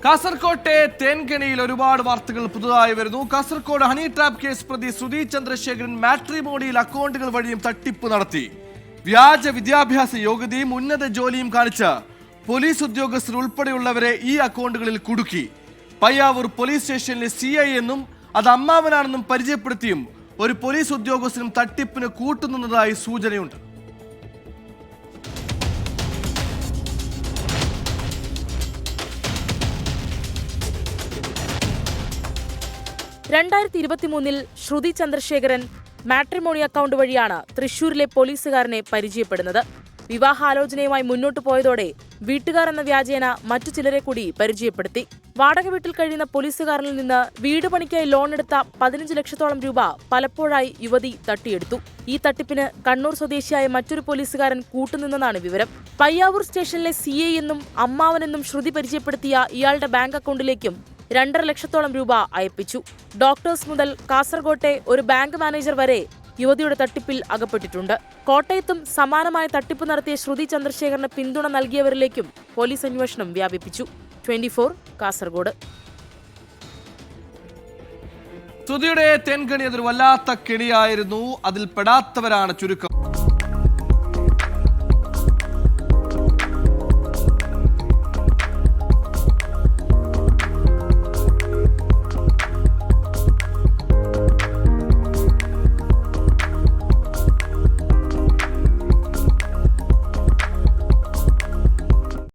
കാസർകോട്ടെ തേൻകണിയിൽ ഒരുപാട് വാർത്തകൾ പുതുതായി വരുന്നു. കാസർകോട് ഹണി ട്രാപ്പ് കേസ് പ്രതി ശ്രുതി ചന്ദ്രശേഖരൻ മാട്രിമോണിയിൽ അക്കൗണ്ടുകൾ വഴിയും തട്ടിപ്പ് നടത്തി. വ്യാജ വിദ്യാഭ്യാസ യോഗ്യതയും ഉന്നത ജോലിയും കാണിച്ച് പോലീസ് ഉദ്യോഗസ്ഥർ ഉൾപ്പെടെയുള്ളവരെ ഈ അക്കൗണ്ടുകളിൽ കുടുക്കി. പയ്യാവൂർ പോലീസ് സ്റ്റേഷനിലെ CI എന്നും അത് അമ്മാവനാണെന്നും പരിചയപ്പെടുത്തിയും ഒരു പോലീസ് ഉദ്യോഗസ്ഥനും തട്ടിപ്പിന് കൂട്ടുനിന്നതായി സൂചനയുണ്ട്. 2023 ശ്രുതി ചന്ദ്രശേഖരൻ മാട്രിമോണി അക്കൗണ്ട് വഴിയാണ് തൃശൂരിലെ പോലീസുകാരനെ പരിചയപ്പെടുന്നത്. വിവാഹാലോചനയുമായി മുന്നോട്ടു പോയതോടെ വീട്ടുകാർ എന്ന വ്യാജേന മറ്റു ചിലരെ കൂടി പരിചയപ്പെടുത്തി. വാടക വീട്ടിൽ കഴിയുന്ന പോലീസുകാരനിൽ നിന്ന് വീട് പണിക്കായി ലോൺ എടുത്ത 15 ലക്ഷത്തോളം രൂപ പലപ്പോഴായി യുവതി തട്ടിയെടുത്തു. ഈ തട്ടിപ്പിന് കണ്ണൂർ സ്വദേശിയായ മറ്റൊരു പോലീസുകാരൻ കൂട്ടുനിന്നെന്നാണ് വിവരം. പയ്യാവൂർ സ്റ്റേഷനിലെ CI എന്നും അമ്മാവനെന്നും ശ്രുതി പരിചയപ്പെടുത്തിയ ഇയാളുടെ ബാങ്ക് അക്കൗണ്ടിലേക്കും 2.5 ലക്ഷത്തോളം രൂപ അയപ്പിച്ചു. ഡോക്ടേഴ്സ് മുതൽ കാസർകോട്ടെ ഒരു ബാങ്ക് മാനേജർ വരെ യുവതിയുടെ തട്ടിപ്പിൽ അകപ്പെട്ടിട്ടുണ്ട്. കോട്ടയത്തും സമാനമായ തട്ടിപ്പ് നടത്തിയ ശ്രുതി ചന്ദ്രശേഖരന് പിന്തുണ നൽകിയവരിലേക്കും പോലീസ് അന്വേഷണം വ്യാപിപ്പിച്ചു. 24 കാസർഗോഡ്. ശ്രുതിയുടെ തേൻകണി അതൊരു വല്ലാത്ത കെണിയായിരുന്നു. അതിൽ പെടാത്തവരാണ് ചുരുക്കം.